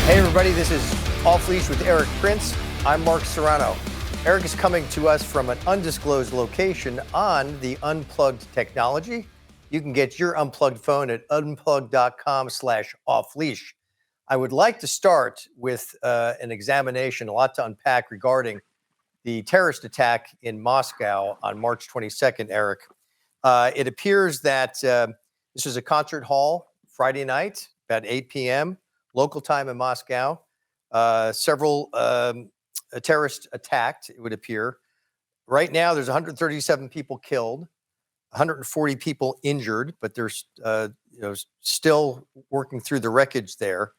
Hey everybody, this is Off Leash with Erik Prince. I'm Mark Serrano. Erik is coming to us from an undisclosed location on the Unplugged technology. You can get your unplugged phone at unplugged.com/offleash. I would like to start with an examination, a lot to unpack regarding the terrorist attack in Moscow on March 22nd, Erik. It appears that this was a concert hall Friday night, about 8 p.m., local time in Moscow. Several terrorists attacked, it would appear. Right now, there's 137 people killed, 140 people injured, but they're still working through the wreckage there.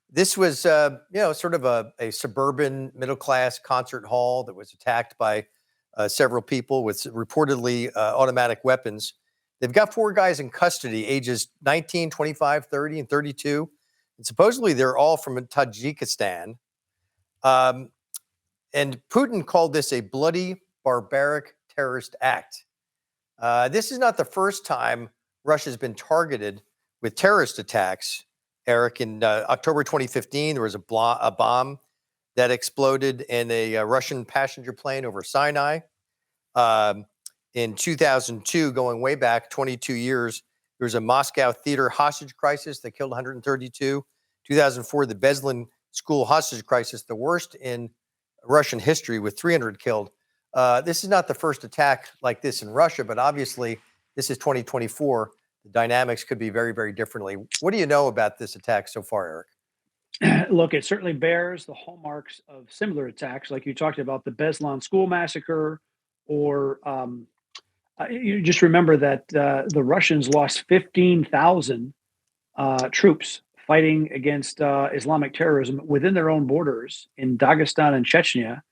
This was, sort of a suburban middle-class concert hall that was attacked by several people with reportedly automatic weapons. They've got 4 guys in custody, ages 19, 25, 30, and 32. And supposedly they're all from Tajikistan. And Putin called this a bloody, barbaric terrorist act. This is not the first time Russia's been targeted with terrorist attacks. Erik, in October 2015, there was a bomb that exploded in a Russian passenger plane over Sinai. In 2002, going way back 22 years, there was a Moscow theater hostage crisis that killed 132. 2004, the Beslan school hostage crisis, the worst in Russian history, with 300 killed. This is not the first attack like this in Russia, but obviously this is 2024. The dynamics could be very, very differently. What do you know about this attack so far, Erik? Look, it certainly bears the hallmarks of similar attacks, like you talked about the Beslan school massacre, or you just remember that the Russians lost 15,000 troops fighting against Islamic terrorism within their own borders in Dagestan and Chechnya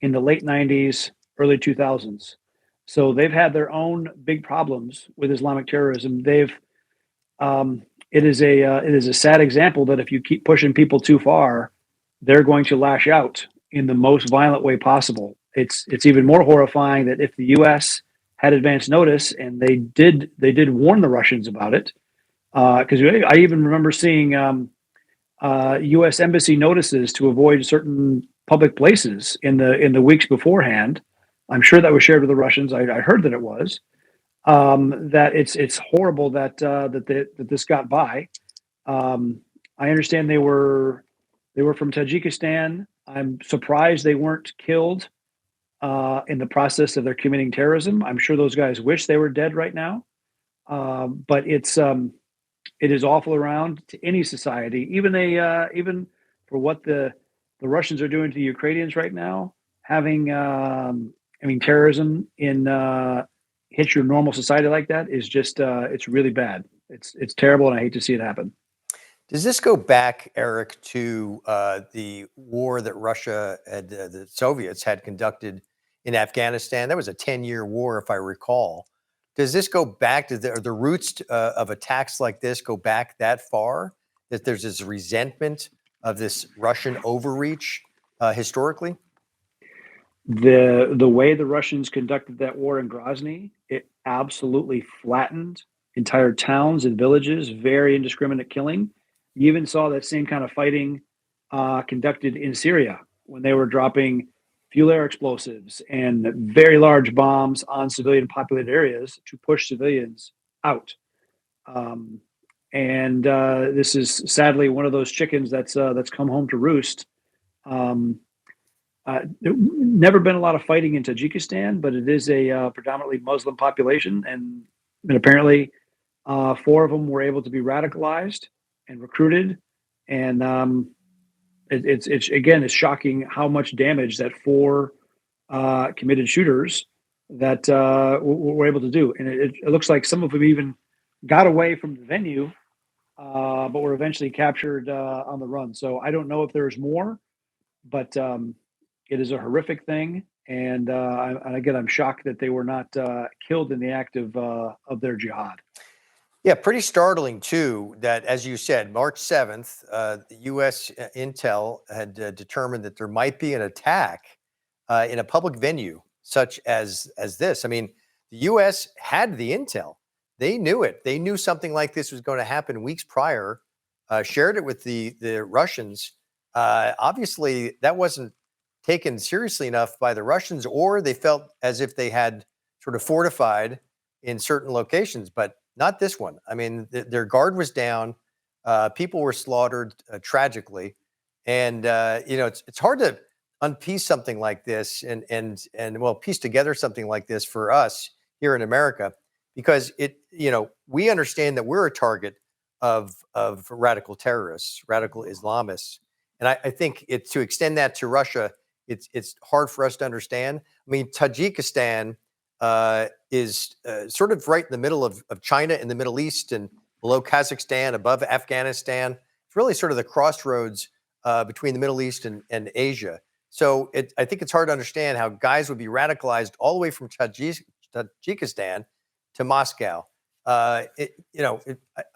in the late 90s, early 2000s. So they've had their own big problems with Islamic terrorism. It is a sad example that if you keep pushing people too far, they're going to lash out in the most violent way possible. It's even more horrifying that if the U.S. had advance notice, and they did warn the Russians about it, because I even remember seeing U.S. embassy notices to avoid certain public places in the weeks beforehand. I'm sure that was shared with the Russians. I heard that it was. That it's horrible that this got by. I understand they were from Tajikistan. I'm surprised they weren't killed in the process of their committing terrorism. I'm sure those guys wish they were dead right now. But it is awful around to any society, even for what the Russians are doing to the Ukrainians right now. Having terrorism hit your normal society like that is just it's really bad. It's terrible, and I hate to see it happen. Does this go back, Erik, to the war that Russia and the Soviets had conducted in Afghanistan? That was a 10-year war, if I recall. Does this go back to the roots of attacks like this go back that far, that there's this resentment of this Russian overreach historically? The way the Russians conducted that war in Grozny, it absolutely flattened entire towns and villages, very indiscriminate killing. You even saw that same kind of fighting conducted in Syria when they were dropping fuel air explosives and very large bombs on civilian populated areas to push civilians out. This is sadly one of those chickens that's come home to roost. Never been a lot of fighting in Tajikistan, but it is a predominantly Muslim population, and apparently 4 of them were able to be radicalized and recruited. And it's shocking how much damage that 4 committed shooters that were able to do. And it looks like some of them even got away from the venue, but were eventually captured on the run. So I don't know if there's more, but it is a horrific thing. And again, I'm shocked that they were not killed in the act of their jihad. Yeah, pretty startling, too, that, as you said, March 7th, the U.S. Intel had determined that there might be an attack in a public venue such as this. I mean, the U.S. had the intel. They knew it. They knew something like this was going to happen weeks prior shared it with the Russians, obviously that wasn't taken seriously enough by the Russians, or they felt as if they had sort of fortified in certain locations, but not this one. I mean, their guard was down. People were slaughtered tragically, and it's hard to unpiece something like this and well, piece together something like this for us here in America, because we understand that we're a target of radical terrorists, radical Islamists, and I think to extend that to Russia, it's hard for us to understand. I mean, Tajikistan is sort of right in the middle of China in the Middle East and below Kazakhstan, above Afghanistan. It's really sort of the crossroads between the Middle East and Asia. So I think it's hard to understand how guys would be radicalized all the way from Tajikistan to Moscow. I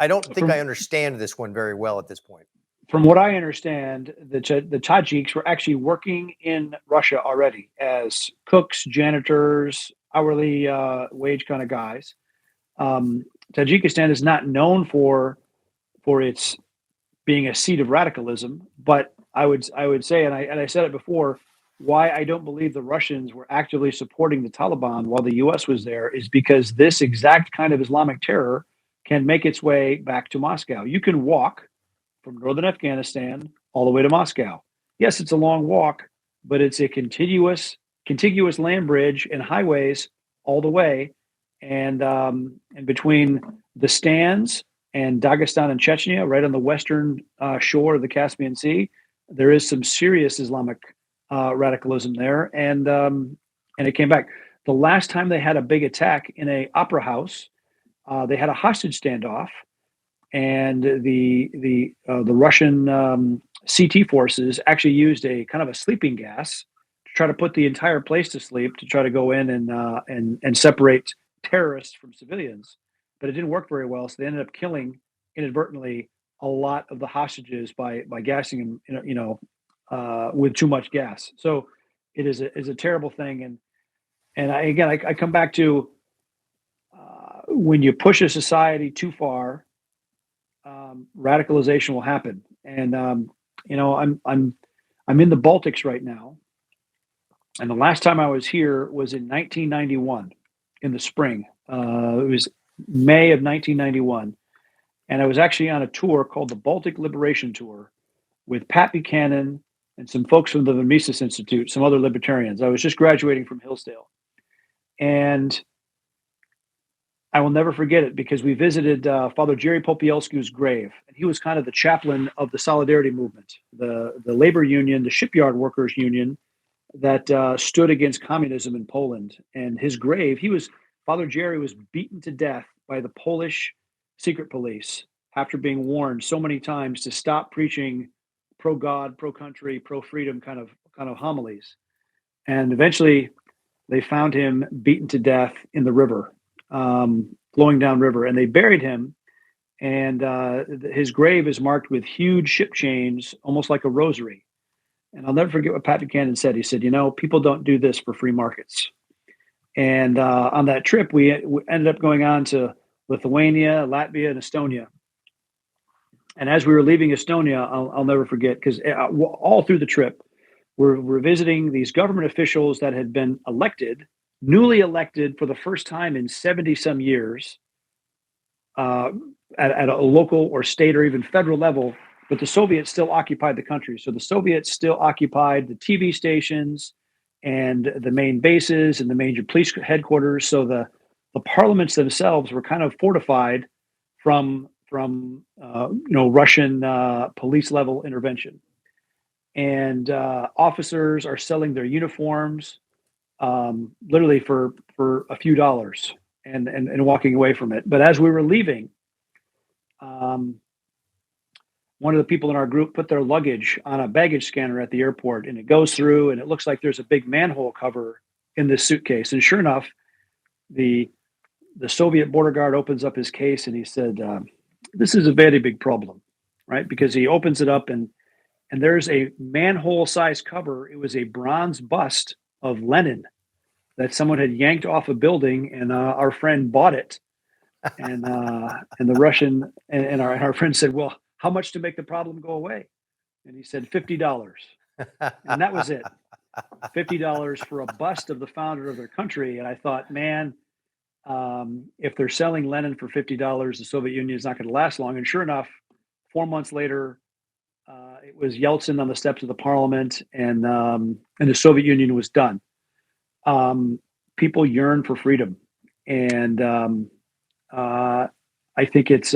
don't think I understand this one very well at this point. From what I understand, the Tajiks were actually working in Russia already as cooks, janitors, hourly wage kind of guys. Tajikistan is not known for its being a seat of radicalism, but I would say, and I said it before, why I don't believe the Russians were actively supporting the Taliban while the U.S. was there is because this exact kind of Islamic terror can make its way back to Moscow. You can walk from northern Afghanistan all the way to Moscow. Yes, it's a long walk, but it's a contiguous land bridge and highways all the way. And between the stands and Dagestan and Chechnya, right on the western shore of the Caspian Sea, there is some serious Islamic radicalism there, and it came back. The last time they had a big attack in a opera house, they had a hostage standoff, and the Russian CT forces actually used a kind of a sleeping gas to try to put the entire place to sleep, to try to go in and separate terrorists from civilians, but it didn't work very well. So they ended up killing inadvertently a lot of the hostages by gassing them, with too much gas. So it is a terrible thing. And I come back to when you push a society too far, radicalization will happen. And I'm in the Baltics right now, and the last time I was here was in 1991 in the spring. It was May of 1991, and I was actually on a tour called the Baltic Liberation Tour with Pat Buchanan and some folks from the Mises Institute, some other libertarians. I was just graduating from Hillsdale, and I will never forget it because we visited Father Jerry Popielsku's grave, and he was kind of the chaplain of the Solidarity movement, the labor union, the shipyard workers union that stood against communism in Poland. And his grave, Father Jerry was beaten to death by the Polish secret police after being warned so many times to stop preaching pro-God, pro-country, pro-freedom kind of homilies. And eventually they found him beaten to death in the river, flowing down river, and they buried him. And his grave is marked with huge ship chains, almost like a rosary. And I'll never forget what Pat Buchanan said. He said, people don't do this for free markets. And on that trip, we ended up going on to Lithuania, Latvia, and Estonia. And as we were leaving Estonia, I'll never forget, because all through the trip, we're visiting these government officials that had been newly elected for the first time in 70 some years at a local or state or even federal level. But the Soviets still occupied the country. So the Soviets still occupied the TV stations and the main bases and the major police headquarters. So the parliaments themselves were kind of fortified from Russian police level intervention. And officers are selling their uniforms literally for a few dollars and walking away from it. But as we were leaving, one of the people in our group put their luggage on a baggage scanner at the airport, and it goes through, and it looks like there's a big manhole cover in this suitcase. And sure enough, the Soviet border guard opens up his case, and he said, "This is a very big problem," right? Because he opens it up, and there's a manhole-sized cover. It was a bronze bust of Lenin that someone had yanked off a building, and our friend bought it. And the Russian and our friend said, "Well, how much to make the problem go away? And he said, $50. And that was it. $50 for a bust of the founder of their country. And I thought, man, if they're selling Lenin for $50, the Soviet Union is not going to last long. And sure enough, 4 months later, it was Yeltsin on the steps of the parliament, and the Soviet Union was done. People yearn for freedom, and I think it's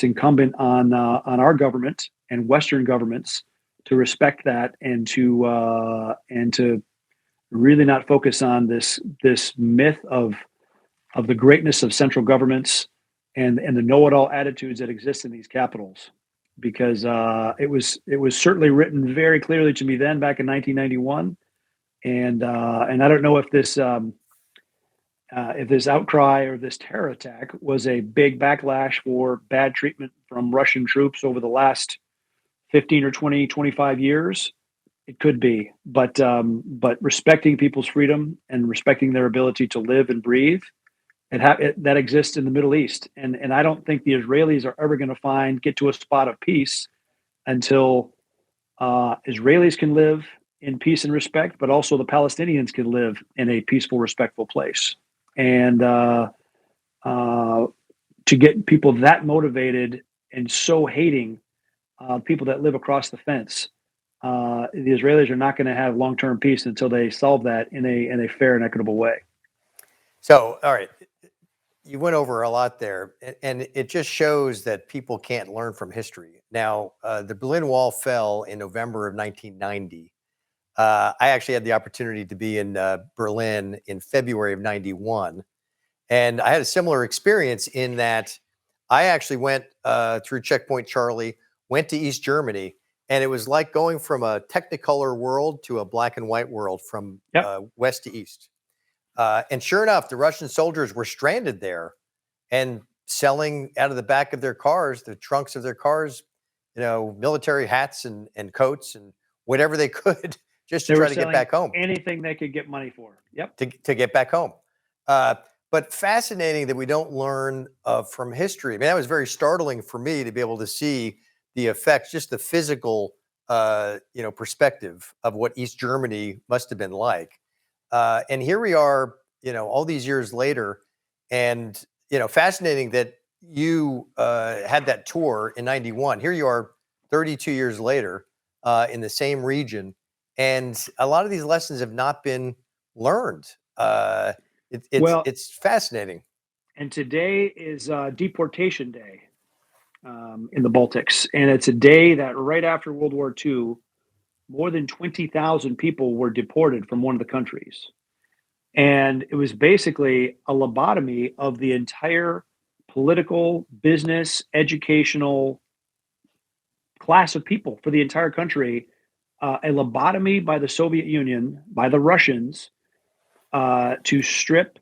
incumbent on our government and Western governments to respect that, and to really not focus on this myth of the greatness of central governments and the know-it-all attitudes that exist in these capitals, because it was certainly written very clearly to me then, back in 1991, and I don't know if this outcry or this terror attack was a big backlash for bad treatment from Russian troops over the last 15 or 20, 25 years. It could be, but respecting people's freedom and respecting their ability to live and breathe, that exists in the Middle East, and I don't think the Israelis are ever going to get to a spot of peace until Israelis can live in peace and respect, but also the Palestinians can live in a peaceful, respectful place. And to get people that motivated and so hating people that live across the fence, the Israelis are not going to have long-term peace until they solve that in a fair and equitable way. So, all right, you went over a lot there, and it just shows that people can't learn from history. Now, the Berlin Wall fell in November of 1990. I actually had the opportunity to be in Berlin in February of 91. And I had a similar experience in that I actually went through Checkpoint Charlie, went to East Germany, and it was like going from a Technicolor world to a black and white world, from Yep. west to east. And sure enough, the Russian soldiers were stranded there and selling out of the back of their cars, the trunks of their cars, military hats and coats and whatever they could, just to They were try to get selling back home. anything they could get money for. Yep. To get back home. But fascinating that we don't learn from history. I mean, that was very startling for me to be able to see the effects, just the physical, perspective of what East Germany must have been like. And here we are, all these years later, and fascinating that you had that tour in '91. Here you are, 32 years later, in the same region, and a lot of these lessons have not been learned. Well, It's fascinating. and today is Deportation Day in the Baltics, and it's a day that right after World War II, more than 20,000 people were deported from one of the countries. And it was basically a lobotomy of the entire political, business, educational class of people for the entire country. A lobotomy by the Soviet Union, by the Russians, to strip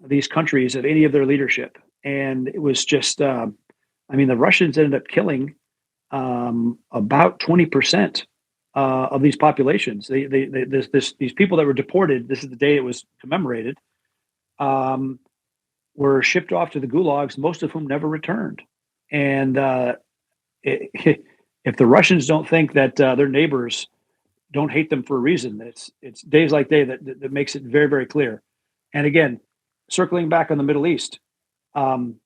these countries of any of their leadership. And it was just, the Russians ended up killing about 20% of these populations. These people that were deported, this is the day it was commemorated, were shipped off to the gulags, most of whom never returned. And if the Russians don't think that their neighbors don't hate them for a reason, it's days like day that makes it very, very clear. And again, circling back on the Middle East, I'm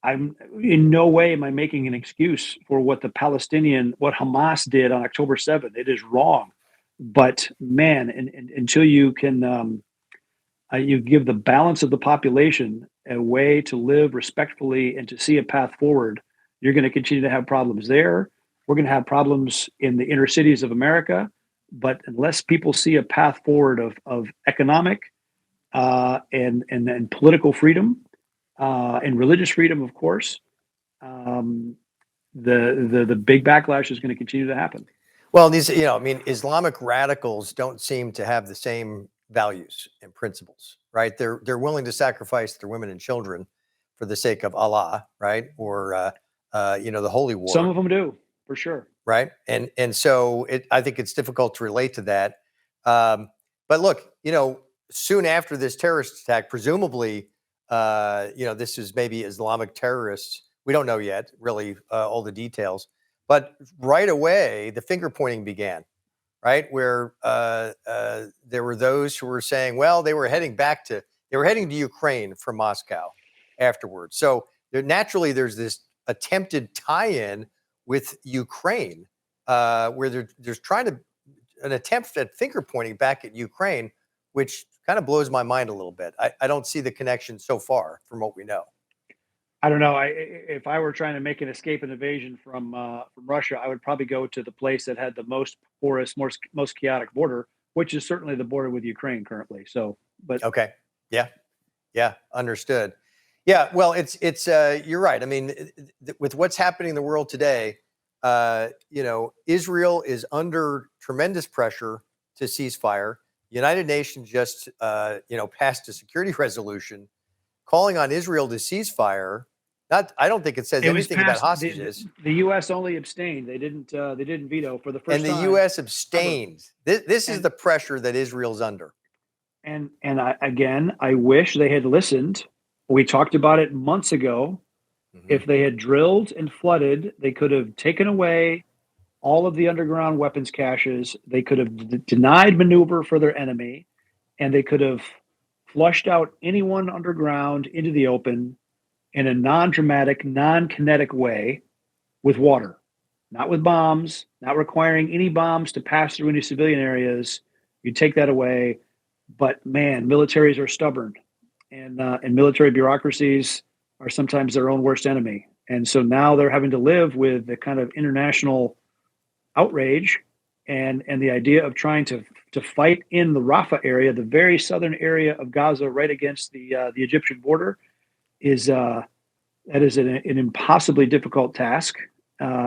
in no way am I making an excuse for what what Hamas did on October 7th. It is wrong. But man, until you can, you give the balance of the population a way to live respectfully and to see a path forward, you're going to continue to have problems there. We're going to have problems in the inner cities of America. But unless people see a path forward of economic and political freedom, and religious freedom, of course, the big backlash is going to continue to happen. Well, these, Islamic radicals don't seem to have the same values and principles, right? They're willing to sacrifice their women and children for the sake of Allah, right? Or the holy war. Some of them do, for sure. Right, and so I think it's difficult to relate to that. But look, soon after this terrorist attack, presumably, this is maybe Islamic terrorists We don't know yet, really, all the details. But right away, the finger pointing began, right? Where there were those who were saying, well, they were heading to Ukraine from Moscow afterwards. So naturally, there's this attempted tie-in with Ukraine, where there's trying to an attempt at finger pointing back at Ukraine, which kind of blows my mind a little bit. I don't see the connection so far from what we know. I don't know. If I were trying to make an escape and evasion from Russia, I would probably go to the place that had the most porous, most chaotic border, which is certainly the border with Ukraine currently. So, but Okay, yeah, yeah, understood. Yeah, well, it's you're right. I mean, with what's happening in the world today, Israel is under tremendous pressure to ceasefire. United Nations just passed a security resolution calling on Israel to ceasefire. Not, I don't think it says it was anything about passed. hostages. The U.S. only abstained. They didn't veto for the first And the time U.S. ever. abstained. This is And the pressure that Israel's under. again, I wish they had listened. We talked about it months ago. Mhm. If they had drilled and flooded, they could have taken away all of the underground weapons caches. They could have denied maneuver for their enemy, and they could have flushed out anyone underground into the open in a non-dramatic, non-kinetic way with water, not with bombs, not requiring any bombs to pass through any civilian areas. You take that away, but man, militaries are stubborn, and military bureaucracies are sometimes their own worst enemy. And so now they're having to live with the kind of international outrage and the idea of trying to fight in the Rafah area, the very southern area of Gaza, right against the Egyptian border, is that is an impossibly difficult task,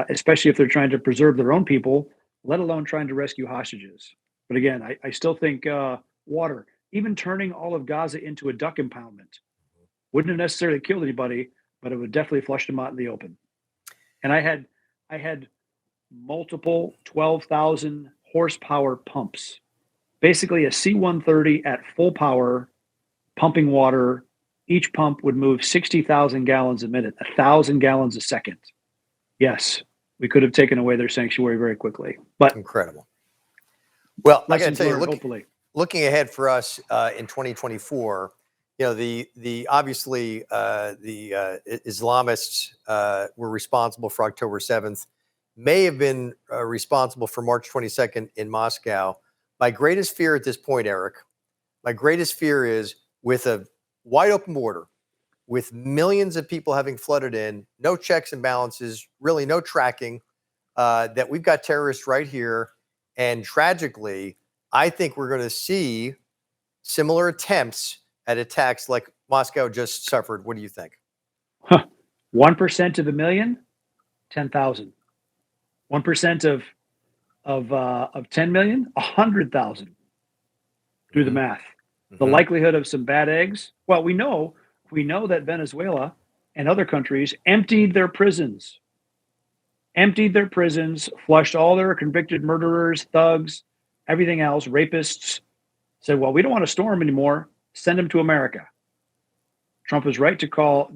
especially if they're trying to preserve their own people, let alone trying to rescue hostages. But again, I still think water, even turning all of Gaza into a duck impoundment, wouldn't have necessarily killed anybody, but it would definitely flush them out in the open. And I had multiple 12,000 horsepower pumps, basically a C-130 at full power, pumping water. Each pump would move 60,000 gallons a minute, 1,000 gallons a second. Yes, we could have taken away their sanctuary very quickly. But Incredible. Well, I got to lessons tell you, learned, hopefully. looking ahead for us in 2024, the obviously the Islamists were responsible for October 7th, may have been responsible for March 22nd in Moscow. My greatest fear at this point, Erik, my greatest fear is with a wide open border, with millions of people having flooded in, no checks and balances, really no tracking, that we've got terrorists right here. And tragically, I think we're going to see similar attempts at attacks like Moscow just suffered. What do you think? 1% of a million, 10,000. 1% of 10 million, 100,000. Do the math. The likelihood of some bad eggs. Well, we know that Venezuela and other countries emptied their prisons, flushed all their convicted murderers, thugs, everything else, rapists. Said, well, we don't want to store them anymore. Send them to America. Trump was right to call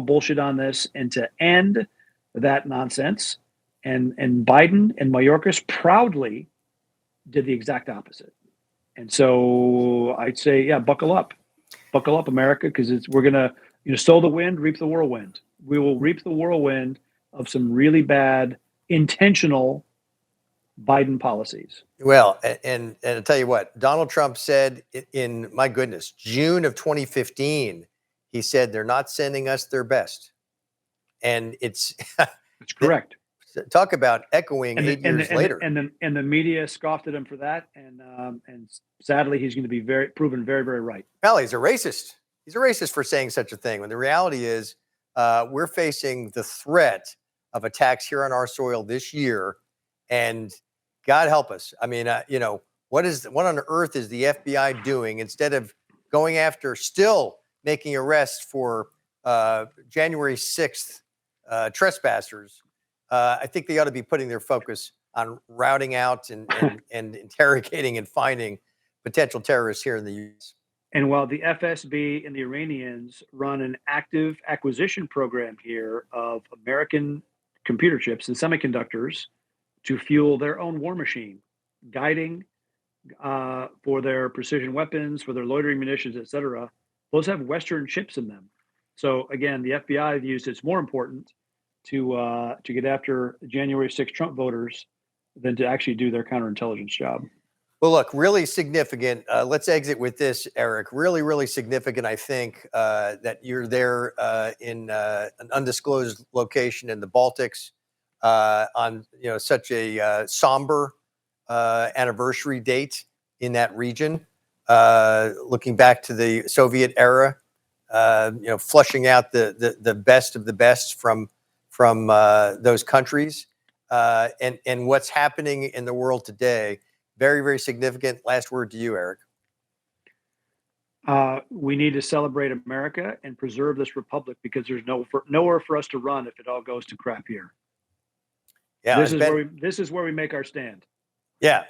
bullshit on this and to end that nonsense. And Biden and Mayorkas proudly did the exact opposite. And so I'd say, yeah, buckle up, America, because we're gonna sow the wind, reap the whirlwind. We will reap the whirlwind of some really bad, intentional Biden policies. Well, and I'll tell you what, Donald Trump said in, my goodness, June of 2015, he said they're not sending us their best. And it's That's correct. talk about echoing And 8 years later. And the media scoffed at him for that, and sadly, he's going to be proven very, very right. Well, he's a racist. He's a racist for saying such a thing. When the reality is, we're facing the threat of attacks here on our soil this year, and God help us. I mean, what on earth is the FBI doing instead of going after, still making arrests for January 6th trespassers? I think they ought to be putting their focus on routing out and interrogating and finding potential terrorists here in the U.S. And while the FSB and the Iranians run an active acquisition program here of American computer chips and semiconductors to fuel their own war machine, guiding for their precision weapons, for their loitering munitions, etc., those have Western chips in them. So again, the FBI views it's more important to get after January 6th Trump voters than to actually do their counterintelligence job. Well, look, really significant. Let's exit with this, Eric. Really, really significant, I think, that you're there in an undisclosed location in the Baltics on such a somber anniversary date in that region, looking back to the Soviet era, flushing out the best of the best from those countries, and what's happening in the world today. Very, very significant. Last word to you, Eric. We need to celebrate America and preserve this republic because there's nowhere for us to run if it all goes to crap here. Yeah, this is where we make our stand. Yeah,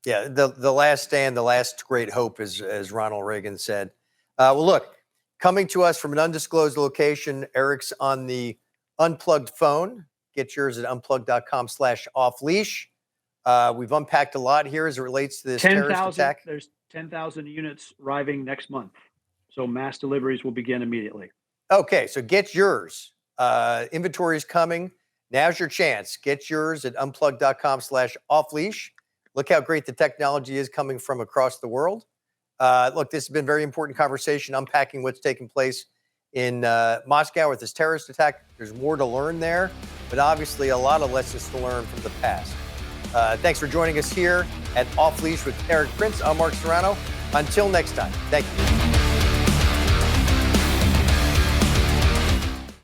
yeah. The last stand, the last great hope, as Ronald Reagan said. Well, look, coming to us from an undisclosed location, Eric's on the unplugged phone. Get yours at unplugged.com/off-leash. We've unpacked a lot here as it relates to this terrorist attack. There's 10,000 units arriving next month. So mass deliveries will begin immediately. Okay, so get yours. Inventory is coming. Now's your chance. Get yours at unplugged.com/off-leash. Look how great the technology is coming from across the world. Look, this has been a very important conversation, unpacking what's taking place in Moscow with this terrorist attack. There's more to learn there, but obviously a lot of lessons to learn from the past. Thanks for joining us here at Off Leash with Erik Prince. I'm Mark Serrano. Until next time, thank you.